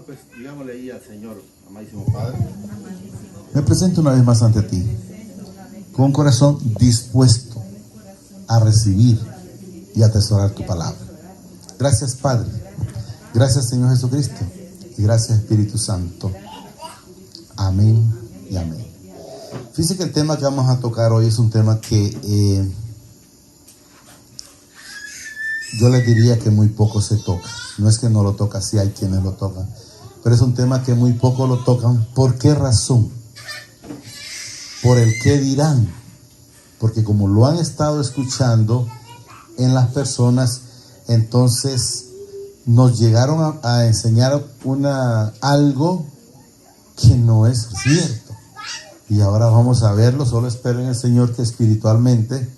Pues digámosle ahí al Señor, amadísimo Padre. Me presento una vez más ante ti, con un corazón dispuesto a recibir y atesorar tu palabra. Gracias, Padre. Gracias, Señor Jesucristo. Y gracias, Espíritu Santo. Amén y amén. Fíjense que el tema que vamos a tocar hoy es un tema que yo les diría que muy poco se toca. No es que no lo toca, sí hay quienes lo tocan, pero es un tema que muy poco lo tocan. ¿Por qué razón? Por el qué dirán. Porque como lo han estado escuchando en las personas, entonces nos llegaron a enseñar algo que no es cierto. Y ahora vamos a verlo. Solo espero en el Señor que espiritualmente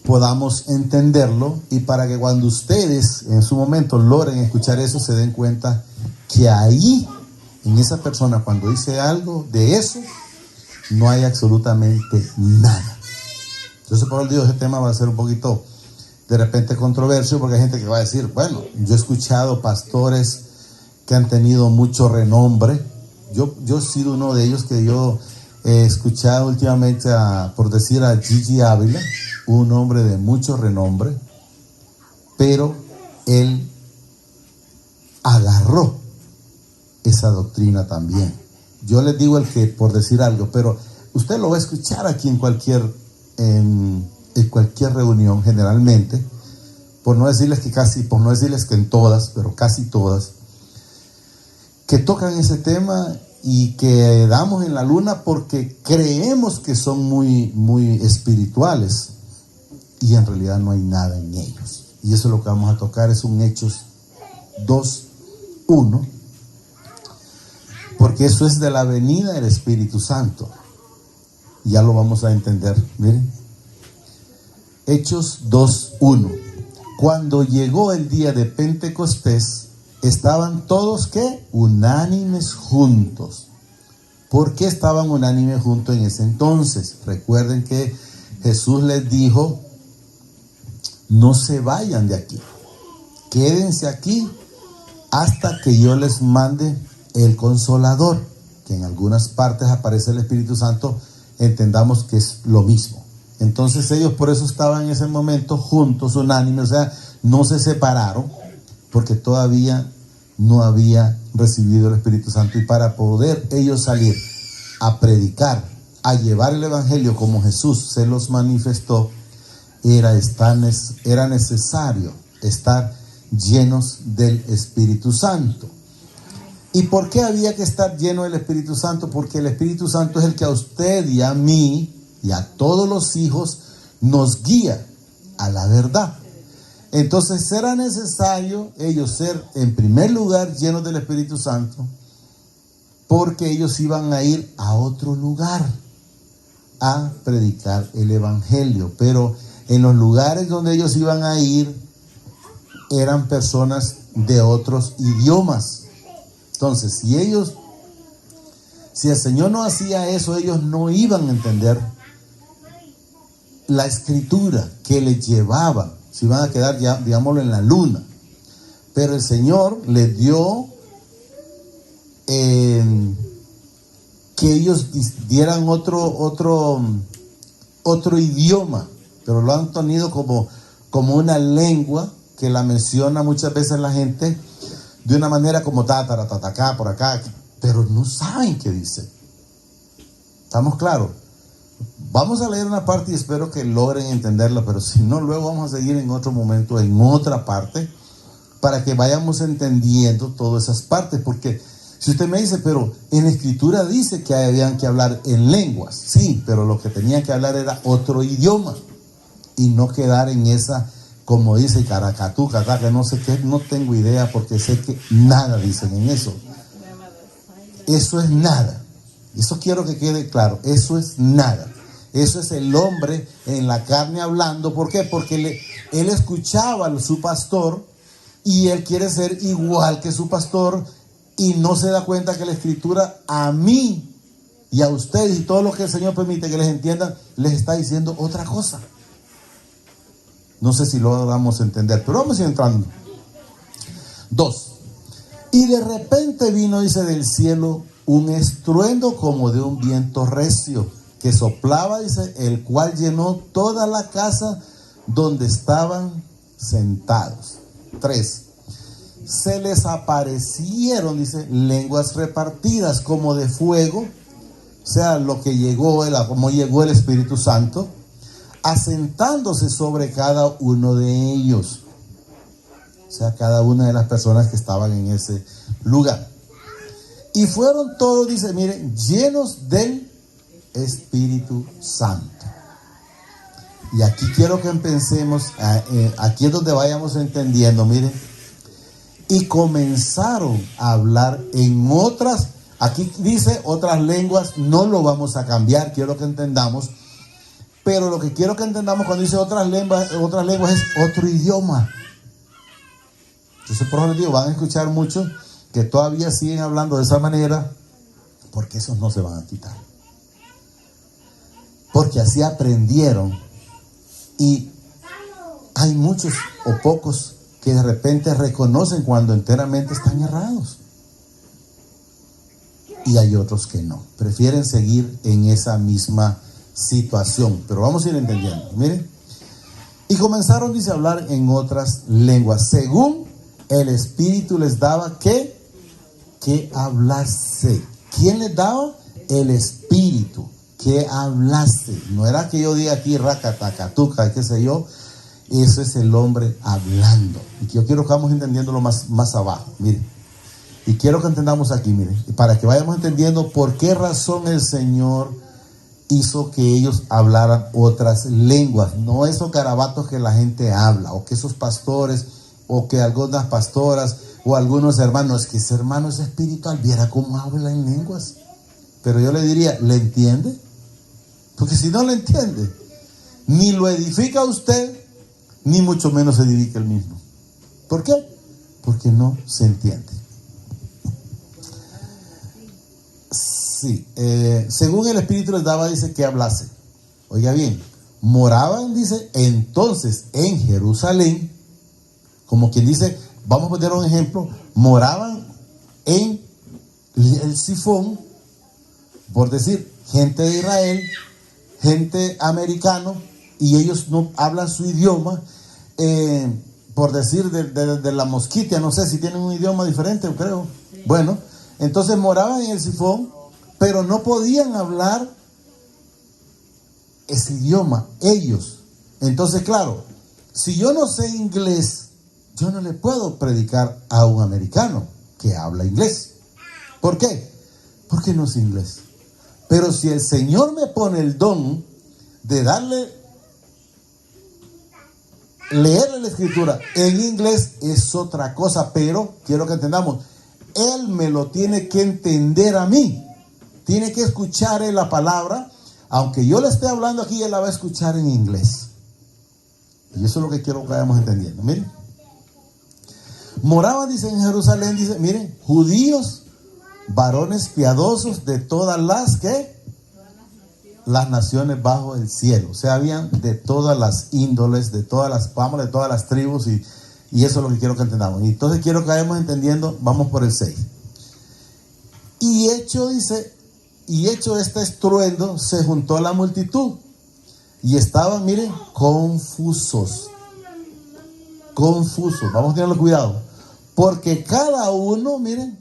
podamos entenderlo, y para que cuando ustedes en su momento logren escuchar eso, se den cuenta que ahí, en esa persona, cuando dice algo de eso, no hay absolutamente nada. Entonces, por el Dios, este tema va a ser un poquito de repente controversio, porque hay gente que va a decir, bueno, yo he escuchado pastores que han tenido mucho renombre. Yo he sido uno de ellos, que yo he escuchado últimamente por decir a Gigi Ávila, un hombre de mucho renombre, pero él agarró esa doctrina también. Yo les digo el que, por decir algo, pero usted lo va a escuchar aquí en cualquier reunión, generalmente, por no decirles que en todas, pero casi todas, que tocan ese tema y que damos en la luna porque creemos que son muy, muy espirituales, y en realidad no hay nada en ellos. Y eso es lo que vamos a tocar, es un Hechos 2:1, porque eso es de la venida del Espíritu Santo. Ya lo vamos a entender. Miren, Hechos 2:1. Cuando llegó el día de Pentecostés, estaban todos, ¿qué? Unánimes juntos. ¿Por qué estaban unánimes juntos en ese entonces? Recuerden que Jesús les dijo, no se vayan de aquí, quédense aquí hasta que yo les mande el Consolador, que en algunas partes aparece el Espíritu Santo, entendamos que es lo mismo. Entonces ellos por eso estaban en ese momento juntos, unánimes, o sea, no se separaron, porque todavía no había recibido el Espíritu Santo, y para poder ellos salir a predicar, a llevar el Evangelio como Jesús se los manifestó, era necesario estar llenos del Espíritu Santo. ¿Y por qué había que estar lleno del Espíritu Santo? Porque el Espíritu Santo es el que a usted y a mí y a todos los hijos nos guía a la verdad. Entonces era necesario ellos ser en primer lugar llenos del Espíritu Santo, porque ellos iban a ir a otro lugar a predicar el Evangelio. Pero en los lugares donde ellos iban a ir eran personas de otros idiomas. Entonces, si el Señor no hacía eso, ellos no iban a entender la escritura que les llevaba. Se iban a quedar, ya, digámoslo, en la luna. Pero el Señor les dio que ellos dieran otro idioma, pero lo han tenido como una lengua que la menciona muchas veces la gente de una manera como acá, por acá, pero no saben qué dice. ¿Estamos claros? Vamos a leer una parte y espero que logren entenderla, pero si no, luego vamos a seguir en otro momento, en otra parte, para que vayamos entendiendo todas esas partes. Porque si usted me dice, pero en la Escritura dice que habían que hablar en lenguas, sí, pero lo que tenían que hablar era otro idioma, y no quedar en esa, como dice Caracatú, que no sé qué, no tengo idea, porque sé que nada dicen en eso. Eso es nada. Eso quiero que quede claro. Eso es nada. Eso es el hombre en la carne hablando. ¿Por qué? Porque él escuchaba a su pastor y él quiere ser igual que su pastor, y no se da cuenta que la Escritura a mí y a ustedes y todo lo que el Señor permite que les entiendan, les está diciendo otra cosa. No sé si lo vamos a entender, pero vamos a ir entrando. 2. Y de repente vino, dice, del cielo un estruendo como de un viento recio que soplaba, dice, el cual llenó toda la casa donde estaban sentados. 3. Se les aparecieron, dice, lenguas repartidas como de fuego, o sea, lo que llegó, como llegó el Espíritu Santo, asentándose sobre cada uno de ellos. O sea, cada una de las personas que estaban en ese lugar. Y fueron todos, dice, miren, llenos del Espíritu Santo. Y aquí quiero que empecemos, aquí es donde vayamos entendiendo, miren. Y comenzaron a hablar en otras, aquí dice otras lenguas, no lo vamos a cambiar, quiero que entendamos. Pero lo que quiero que entendamos cuando dice otras lenguas es otro idioma. Entonces, por eso les digo, van a escuchar muchos que todavía siguen hablando de esa manera, porque esos no se van a quitar. Porque así aprendieron. Y hay muchos o pocos que de repente reconocen cuando enteramente están errados. Y hay otros que no. Prefieren seguir en esa misma situación. Pero vamos a ir entendiendo. Miren. Y comenzaron, dice, a hablar en otras lenguas, según el Espíritu les daba que hablase. ¿Quién les daba? El Espíritu, que hablase. No era que yo diga aquí racatacatuca, qué sé yo. Eso es el hombre hablando. Y yo quiero que vamos entendiéndolo más abajo. Miren. Y quiero que entendamos aquí, miren. Y para que vayamos entendiendo por qué razón el Señor hizo que ellos hablaran otras lenguas. No esos garabatos que la gente habla, o que esos pastores, o que algunas pastoras, o algunos hermanos, que ese hermano es espiritual, viera cómo habla en lenguas. Pero yo le diría, ¿le entiende? Porque si no le entiende, ni lo edifica usted, ni mucho menos se edifica el mismo. ¿Por qué? Porque no se entiende. Sí, según el Espíritu les daba, dice, que hablase. Oiga bien, moraban, dice, entonces en Jerusalén, como quien dice, vamos a poner un ejemplo, moraban en el Sifón, por decir, gente de Israel, gente americano, y ellos no hablan su idioma, por decir, de la Mosquitia, no sé si tienen un idioma diferente, creo. Sí. Bueno, entonces moraban en el Sifón, pero no podían hablar ese idioma, ellos. Entonces, claro, si yo no sé inglés, yo no le puedo predicar a un americano que habla inglés. ¿Por qué? Porque no sé inglés. Pero si el Señor me pone el don de leerle la escritura en inglés, es otra cosa, pero quiero que entendamos, Él me lo tiene que entender a mí. Tiene que escuchar la palabra, aunque yo le esté hablando aquí, Él la va a escuchar en inglés. Y eso es lo que quiero que vayamos entendiendo. Miren. Moraban, dice, en Jerusalén, dice, miren, judíos, varones piadosos de todas las las naciones bajo el cielo. O sea, habían de todas las índoles, de todas las tribus, y eso es lo que quiero que entendamos. Y entonces quiero que vayamos entendiendo, vamos por el 6. Y hecho este estruendo, se juntó la multitud y estaban, miren, confusos. Vamos a tenerlo cuidado, porque cada uno, miren,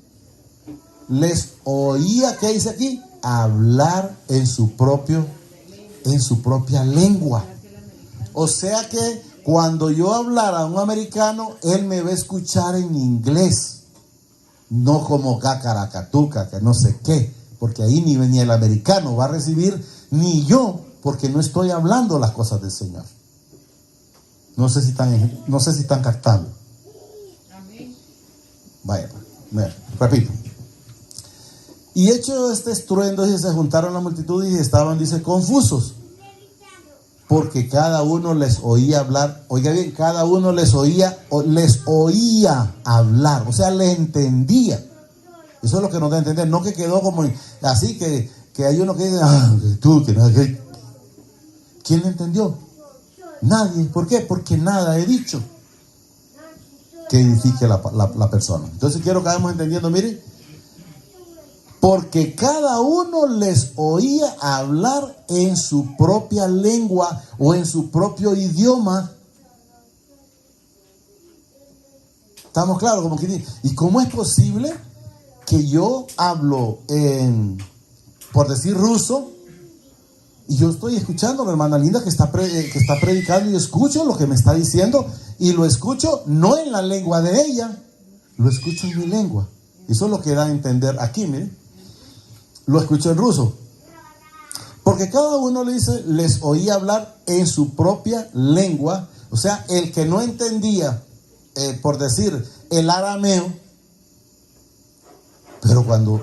les oía, ¿qué dice aquí? Hablar en su propia lengua. O sea que cuando yo hablara a un americano, él me va a escuchar en inglés, no como cacaracatuca, que no sé qué, porque ahí ni el americano va a recibir, ni yo, porque no estoy hablando las cosas del Señor. No sé si están captando. Amén. Vaya, repito. Y hecho este estruendo, se juntaron la multitud y estaban, dice, confusos, porque cada uno les oía hablar. Oiga bien, cada uno les oía hablar, o sea, le entendía. Eso es lo que nos da a entender, no que quedó como así, que hay uno que dice, ¿quién le entendió? Nadie. ¿Por qué? Porque nada he dicho. que edifique la persona. Entonces quiero que vayamos entendiendo, miren, porque cada uno les oía hablar en su propia lengua o en su propio idioma. ¿Estamos claros? Como que, ¿y cómo es posible que yo hablo por decir ruso, y yo estoy escuchando a la hermana Linda que está predicando, y escucho lo que me está diciendo, y lo escucho no en la lengua de ella, lo escucho en mi lengua? Eso es lo que da a entender aquí, miren. Lo escucho en ruso. Porque cada uno les oía hablar en su propia lengua. O sea, el que no entendía, por decir, el arameo, pero cuando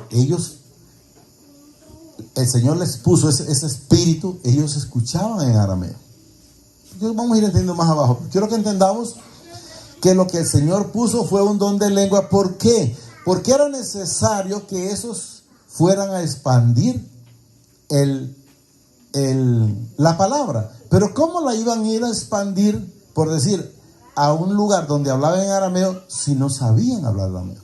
el Señor les puso ese espíritu, ellos escuchaban en arameo. Entonces vamos a ir entendiendo más abajo. Quiero que entendamos que lo que el Señor puso fue un don de lengua. ¿Por qué? Porque era necesario que esos fueran a expandir la palabra. Pero ¿cómo la iban a ir a expandir, por decir, a un lugar donde hablaban en arameo si no sabían hablar arameo?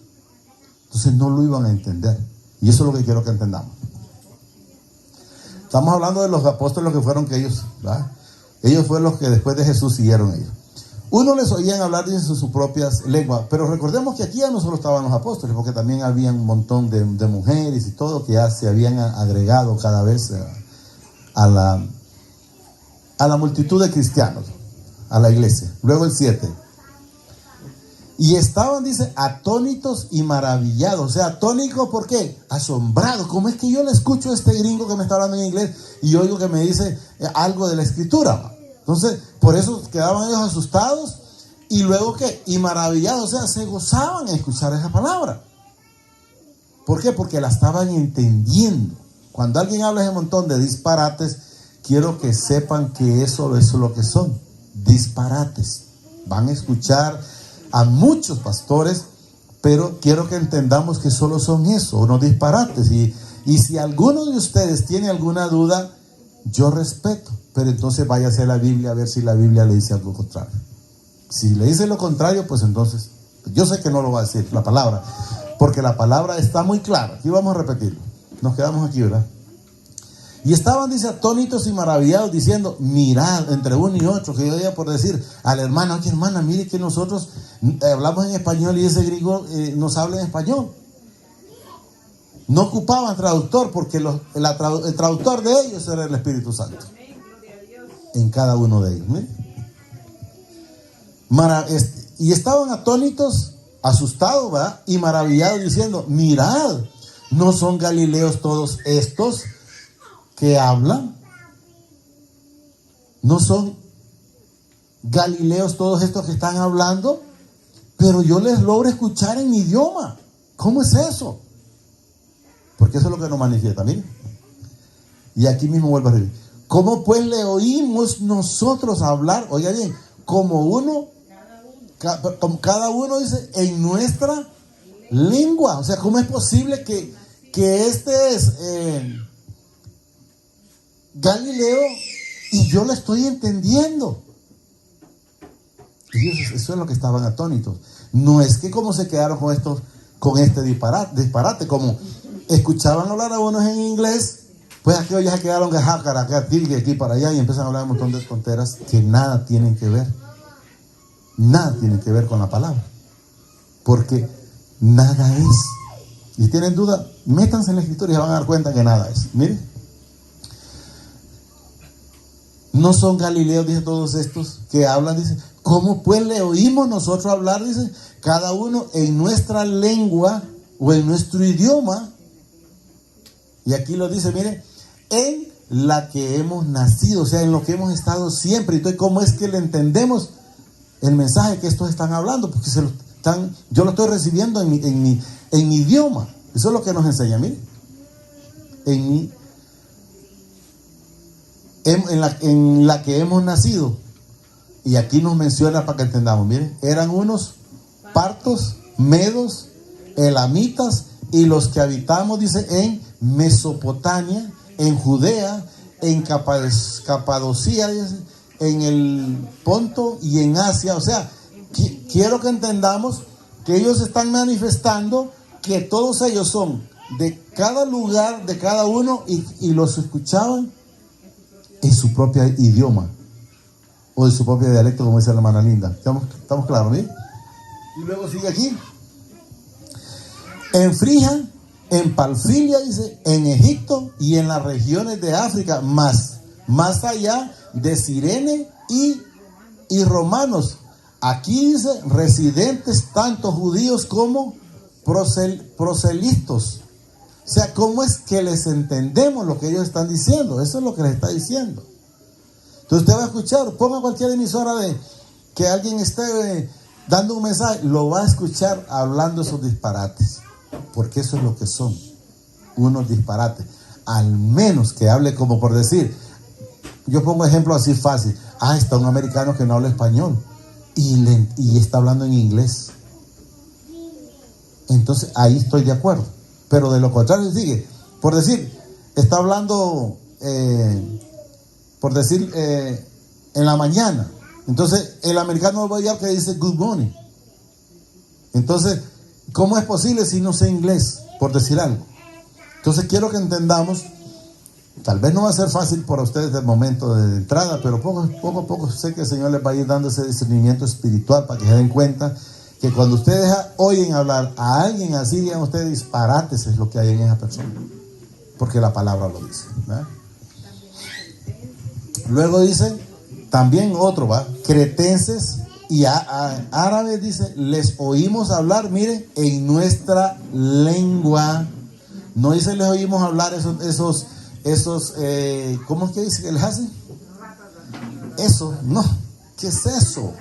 Entonces no lo iban a entender. Y eso es lo que quiero que entendamos. Estamos hablando de los apóstoles que fueron que ellos, ¿verdad? Ellos fueron los que después de Jesús siguieron ellos. Uno les oían hablar en sus propias lenguas, pero recordemos que aquí ya no solo estaban los apóstoles, porque también había un montón de mujeres y todo que ya se habían agregado cada vez a la multitud de cristianos, a la iglesia. Luego el 7. Y estaban, dice, atónitos y maravillados. O sea, atónicos, ¿por qué? Asombrados. ¿Cómo es que yo le escucho a este gringo que me está hablando en inglés y oigo que me dice algo de la escritura? Entonces, por eso quedaban ellos asustados. Y luego, ¿qué? Y maravillados. O sea, se gozaban en escuchar esa palabra. ¿Por qué? Porque la estaban entendiendo. Cuando alguien habla ese montón de disparates, quiero que sepan que eso es lo que son. Disparates. Van a escuchar a muchos pastores, pero quiero que entendamos que solo son eso, unos disparates. Y si alguno de ustedes tiene alguna duda, yo respeto, pero entonces váyase a la Biblia a ver si la Biblia le dice algo contrario. Si le dice lo contrario, pues entonces, yo sé que no lo va a decir la palabra, porque la palabra está muy clara. Aquí vamos a repetirlo. Nos quedamos aquí, ¿verdad? Y estaban, dice, atónitos y maravillados, diciendo, mirad, entre uno y otro, que yo diga por decir a la hermana, oye hermana, mire que nosotros hablamos en español y ese griego nos habla en español. No ocupaban traductor porque el traductor de ellos era el Espíritu Santo. En cada uno de ellos, mire. Y estaban atónitos, asustados, ¿verdad? Y maravillados, diciendo, mirad, ¿no son galileos todos estos que hablan? ¿No son galileos todos estos que están hablando? Pero yo les logro escuchar en mi idioma. ¿Cómo es eso? Porque eso es lo que nos manifiesta, miren. Y aquí mismo vuelvo a decir, ¿cómo pues le oímos nosotros hablar? Oiga bien, como uno, cada uno dice, en nuestra lengua. O sea, ¿cómo es posible que este es Galileo y yo lo estoy entendiendo? Y eso es lo que estaban atónitos. No es que como se quedaron con este disparate, como escuchaban hablar a unos en inglés, pues aquellos ya se quedaron aquí para allá y empiezan a hablar un montón de tonteras que nada tienen que ver. Nada tienen que ver con la palabra. Porque nada es. Y si tienen duda, métanse en la escritura y se van a dar cuenta que nada es. Miren. No son galileos, dice, todos estos que hablan, dice. ¿Cómo pues le oímos nosotros hablar? Dice, cada uno en nuestra lengua o en nuestro idioma. Y aquí lo dice, mire, en la que hemos nacido, o sea, en lo que hemos estado siempre. Entonces, ¿cómo es que le entendemos el mensaje que estos están hablando? Porque yo lo estoy recibiendo en mi idioma. Eso es lo que nos enseña, mire. En la que hemos nacido. Y aquí nos menciona para que entendamos, miren, eran unos partos, medos, elamitas y los que habitamos, dice, en Mesopotamia, en Judea, en Capadocia, en el Ponto y en Asia. O sea, quiero que entendamos que ellos están manifestando que todos ellos son de cada lugar, de cada uno, y los escuchaban en su propio idioma o en su propio dialecto, como dice la hermana Linda. ¿Estamos claros, ¿sí? Y luego sigue aquí. En Frigia, en Palfilia, dice, en Egipto y en las regiones de África, más allá de Cirene y romanos. Aquí dice residentes, tanto judíos como proselitos. O sea, ¿cómo es que les entendemos lo que ellos están diciendo? Eso es lo que les está diciendo. Entonces usted va a escuchar, ponga cualquier emisora de que alguien esté dando un mensaje, lo va a escuchar hablando esos disparates. Porque eso es lo que son, unos disparates. Al menos que hable como por decir, yo pongo ejemplo así fácil. Está un americano que no habla español y está hablando en inglés. Entonces ahí estoy de acuerdo. Pero de lo contrario sigue, por decir, está hablando, por decir, en la mañana. Entonces el americano va a oír que dice good morning. Entonces, ¿cómo es posible si no sé inglés? Por decir algo. Entonces quiero que entendamos, tal vez no va a ser fácil para ustedes el momento de entrada, pero poco a poco sé que el Señor les va a ir dando ese discernimiento espiritual para que se den cuenta que cuando ustedes oyen hablar a alguien así, digan ustedes disparates, es lo que hay en esa persona, porque la palabra lo dice, ¿verdad? Luego dice también otro, ¿va? Cretenses y árabes, dice, les oímos hablar, miren, en nuestra lengua. No dice les oímos hablar esos ¿cómo es que dice que les hacen? Eso, no, ¿qué es eso?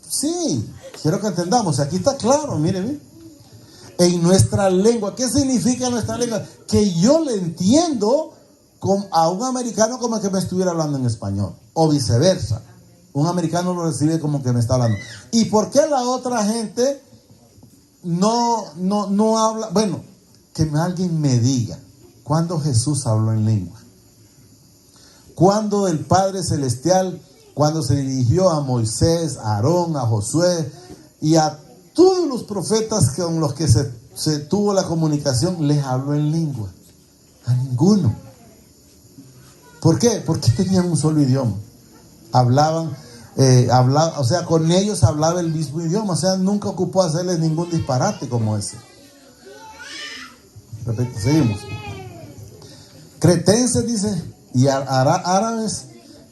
Sí, quiero que entendamos, aquí está claro, miren, en nuestra lengua. ¿Qué significa nuestra lengua? Que yo le entiendo a un americano como que me estuviera hablando en español, o viceversa. Un americano lo recibe como que me está hablando. ¿Y por qué la otra gente no habla? Bueno, que alguien me diga, ¿cuándo Jesús habló en lengua? ¿Cuándo el Padre Celestial, cuando se dirigió a Moisés, a Aarón, a Josué y a todos los profetas con los que se tuvo la comunicación, les habló en lengua? A ninguno. ¿Por qué? Porque tenían un solo idioma. Hablaban, o sea, con ellos hablaba el mismo idioma. O sea, nunca ocupó hacerles ningún disparate como ese. Seguimos. Cretenses, dice, y árabes,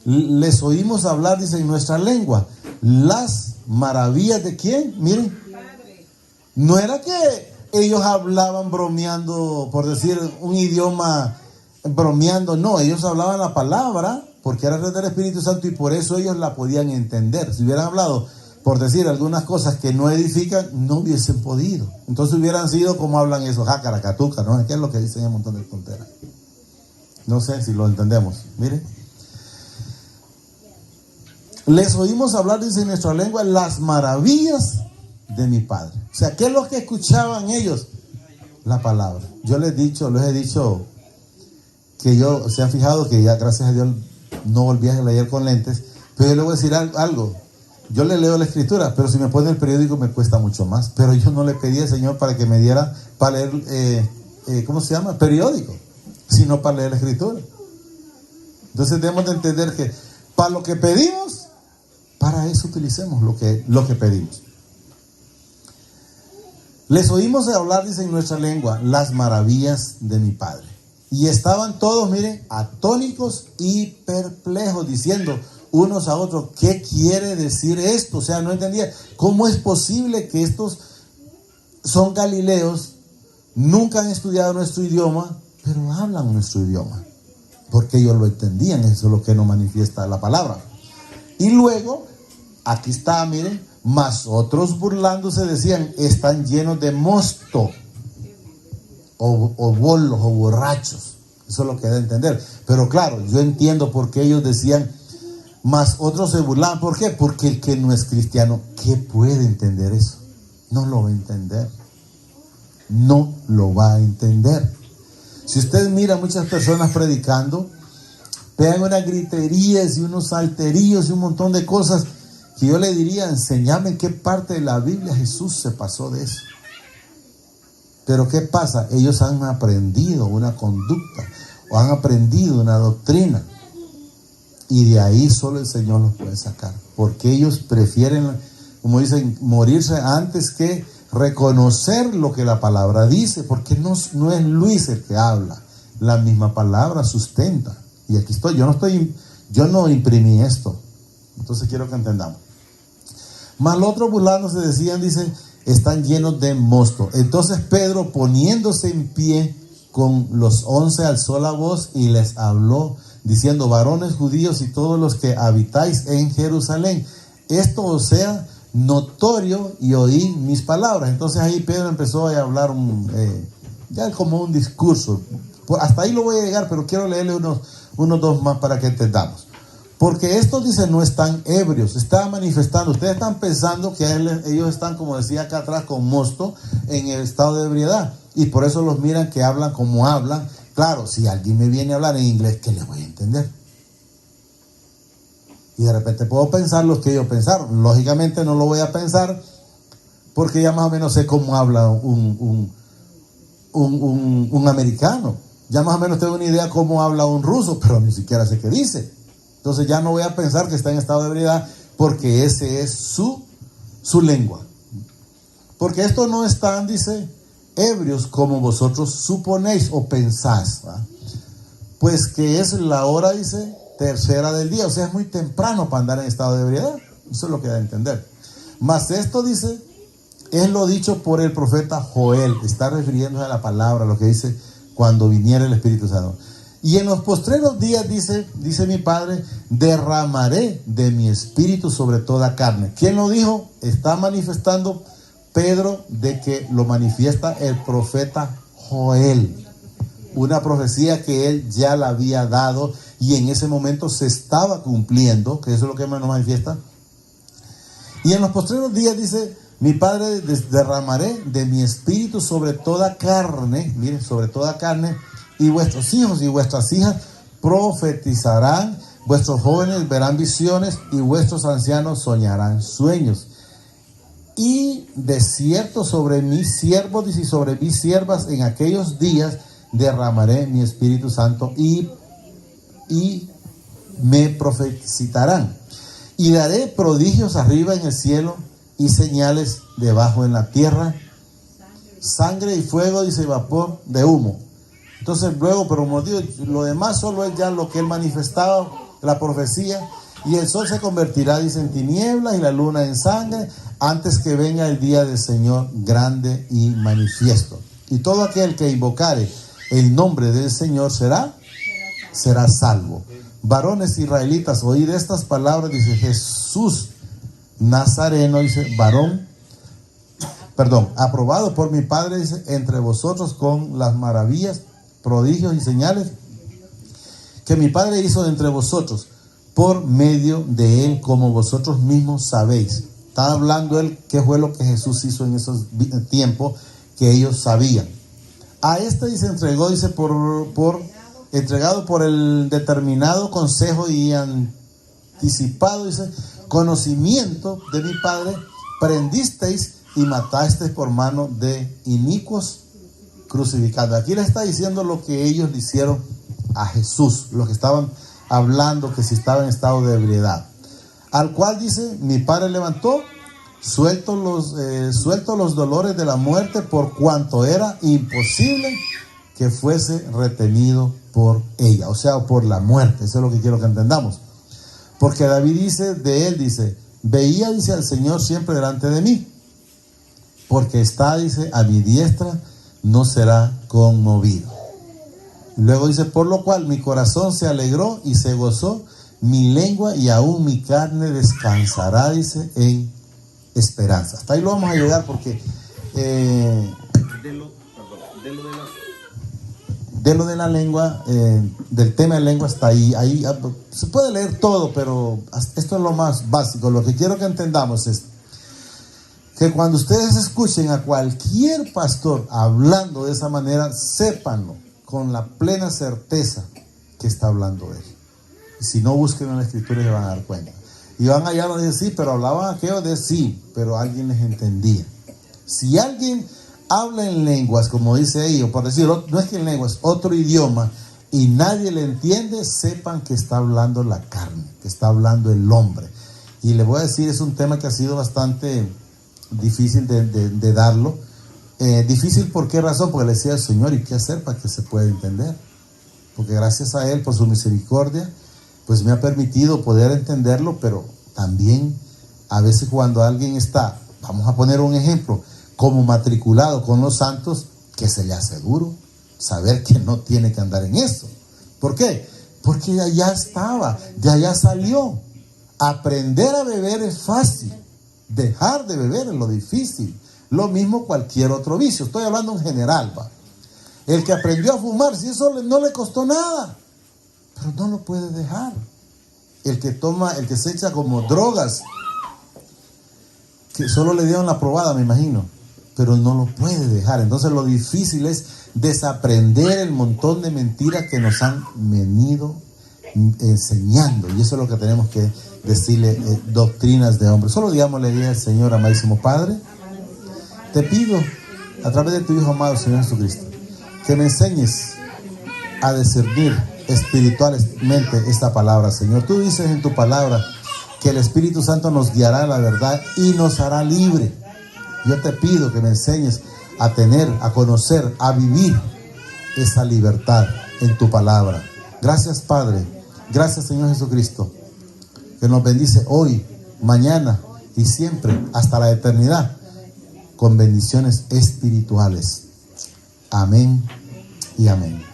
les oímos hablar, dice, en nuestra lengua, las maravillas de ¿quién? Miren, no era que ellos hablaban bromeando, por decir un idioma bromeando, no, ellos hablaban la palabra porque era red del Espíritu Santo y por eso ellos la podían entender. Si hubieran hablado, por decir algunas cosas que no edifican, no hubiesen podido. Entonces hubieran sido como hablan esos, jacaracatuca, ¿no? ¿Qué es lo que dicen un montón de tonteras? No sé si lo entendemos. Miren, les oímos hablar, dice en nuestra lengua, las maravillas de mi Padre. O sea, ¿qué es lo que escuchaban ellos? La palabra. Yo les he dicho que se han fijado que ya gracias a Dios no volví a leer con lentes, pero yo le voy a decir algo. Yo le leo la escritura, pero si me pone el periódico me cuesta mucho más. Pero yo no le pedí al Señor para que me diera para leer, ¿cómo se llama? Periódico, sino para leer la escritura. Entonces debemos de entender que para lo que pedimos, para eso utilicemos lo que pedimos. Les oímos hablar, dice en nuestra lengua, las maravillas de mi Padre. Y estaban todos, miren, atónicos y perplejos, diciendo unos a otros, ¿qué quiere decir esto? O sea, no entendía, ¿cómo es posible que estos son galileos, nunca han estudiado nuestro idioma, pero hablan nuestro idioma? Porque ellos lo entendían, eso es lo que nos manifiesta la palabra. Y luego, aquí está, miren, mas otros burlándose decían, están llenos de mosto, o bolos, o borrachos. Eso es lo que da a entender. Pero claro, yo entiendo por qué ellos decían, mas otros se burlaban. ¿Por qué? Porque el que no es cristiano, ¿qué puede entender eso? No lo va a entender. No lo va a entender. Si usted mira a muchas personas predicando, vean unas griterías y unos salteríos y un montón de cosas que yo le diría, enséñame en qué parte de la Biblia Jesús se pasó de eso. Pero ¿qué pasa? Ellos han aprendido una conducta o han aprendido una doctrina, y de ahí solo el Señor los puede sacar, porque ellos prefieren, como dicen, morirse antes que reconocer lo que la palabra dice, porque no es Luis el que habla, la misma palabra sustenta. Y aquí estoy, yo no imprimí esto. Entonces quiero que entendamos. Mas los otros burlándose decían, dice, están llenos de mosto. Entonces Pedro, poniéndose en pie con los 11, alzó la voz y les habló, diciendo: varones judíos y todos los que habitáis en Jerusalén, esto os sea notorio y oíd mis palabras. Entonces ahí Pedro empezó a hablar ya como un discurso. Hasta ahí lo voy a llegar, pero quiero leerle unos dos más para que entendamos. Porque estos, dice, no están ebrios, están manifestando. Ustedes están pensando que ellos están, como decía acá atrás, con mosto, en el estado de ebriedad. Y por eso los miran que hablan como hablan. Claro, si alguien me viene a hablar en inglés, ¿qué le voy a entender? Y de repente puedo pensar lo que ellos pensaron. Lógicamente no lo voy a pensar porque ya más o menos sé cómo habla un americano. Ya más o menos tengo una idea cómo habla un ruso, pero ni siquiera sé qué dice. Entonces ya no voy a pensar que está en estado de ebriedad porque ese es su lengua. Porque estos no están, dice, ebrios como vosotros suponéis o pensáis, ¿va? Pues que es la hora, dice, tercera del día. O sea, es muy temprano para andar en estado de ebriedad. Eso es lo que da a entender. Mas esto, dice, es lo dicho por el profeta Joel. Está refiriéndose a la palabra, lo que dice cuando viniera el Espíritu Santo. Y en los postreros días, dice mi Padre, derramaré de mi espíritu sobre toda carne. ¿Quién lo dijo? Está manifestando Pedro, de que lo manifiesta el profeta Joel. Una profecía que él ya la había dado y en ese momento se estaba cumpliendo, que eso es lo que nos manifiesta. Y en los postreros días, dice, mi Padre, derramaré de mi espíritu sobre toda carne, miren, sobre toda carne, y vuestros hijos y vuestras hijas profetizarán, vuestros jóvenes verán visiones y vuestros ancianos soñarán sueños. Y de cierto sobre mis siervos y sobre mis siervas en aquellos días derramaré mi Espíritu Santo y me profetizarán. Y daré prodigios arriba en el cielo y señales debajo en la tierra, sangre y fuego, dice, vapor de humo. Entonces luego, pero como digo, lo demás solo es ya lo que él manifestaba, la profecía. Y el sol se convertirá, dice, en tinieblas y la luna en sangre, antes que venga el día del Señor grande y manifiesto. Y todo aquel que invocare el nombre del Señor será salvo. Varones israelitas, oíd estas palabras, dice Jesús Nazareno, dice, aprobado por mi Padre, dice, entre vosotros con las maravillas, prodigios y señales que mi Padre hizo entre vosotros, por medio de él, como vosotros mismos sabéis. Está hablando él qué fue lo que Jesús hizo en esos tiempos que ellos sabían. A este, dice, entregó, dice, entregado por el determinado consejo y anticipado, dice, conocimiento de mi Padre, prendisteis y matasteis por mano de inicuos crucificados. Aquí le está diciendo lo que ellos le hicieron a Jesús, los que estaban hablando que si estaba en estado de ebriedad. Al cual, dice, mi Padre levantó, suelto los dolores de la muerte, por cuanto era imposible que fuese retenido por ella, o sea, por la muerte. Eso es lo que quiero que entendamos. Porque David dice de él, dice, veía, dice, al Señor siempre delante de mí, porque está, dice, a mi diestra, no será conmovido. Luego dice, por lo cual mi corazón se alegró y se gozó, mi lengua y aún mi carne descansará, dice, en esperanza. Hasta ahí lo vamos a llegar porque de lo de la lengua, del tema de lengua hasta ahí se puede leer todo, pero esto es lo más básico. Lo que quiero que entendamos es que cuando ustedes escuchen a cualquier pastor hablando de esa manera, sépanlo con la plena certeza que está hablando él. Y si no, busquen en la escritura y se van a dar cuenta. Y van allá y dicen, sí, pero hablaban aquello de sí, pero alguien les entendía. Si alguien habla en lenguas, como dice ahí, o por decirlo, no es que en lenguas, otro idioma, y nadie le entiende, sepan que está hablando la carne, que está hablando el hombre. Y le voy a decir, es un tema que ha sido bastante difícil de darlo. Difícil, ¿por qué razón? Porque le decía al Señor, ¿y qué hacer para que se pueda entender? Porque gracias a Él, por su misericordia, pues me ha permitido poder entenderlo, pero también a veces cuando alguien está, vamos a poner un ejemplo, como matriculado con los santos, que se le hace duro saber que no tiene que andar en eso. ¿Por qué? Porque de allá estaba, de allá salió. Aprender a beber es fácil, dejar de beber es lo difícil. Lo mismo cualquier otro vicio, estoy hablando en general, ¿va? El que aprendió a fumar, si eso no le costó nada, pero no lo puede dejar. El que toma, el que se echa como drogas, que solo le dieron la probada, me imagino, pero no lo puede dejar. Entonces lo difícil es desaprender el montón de mentiras que nos han venido enseñando, y eso es lo que tenemos que decirle, doctrinas de hombres. Solo digámosle al Señor, amadísimo Padre, te pido a través de tu Hijo amado, Señor Jesucristo, que me enseñes a discernir espiritualmente esta palabra, Señor. Tú dices en tu palabra que el Espíritu Santo nos guiará a la verdad y nos hará libre. Yo te pido que me enseñes a tener, a conocer, a vivir esa libertad en tu palabra. Gracias, Padre. Gracias, Señor Jesucristo, que nos bendice hoy, mañana y siempre, hasta la eternidad, con bendiciones espirituales. Amén y amén.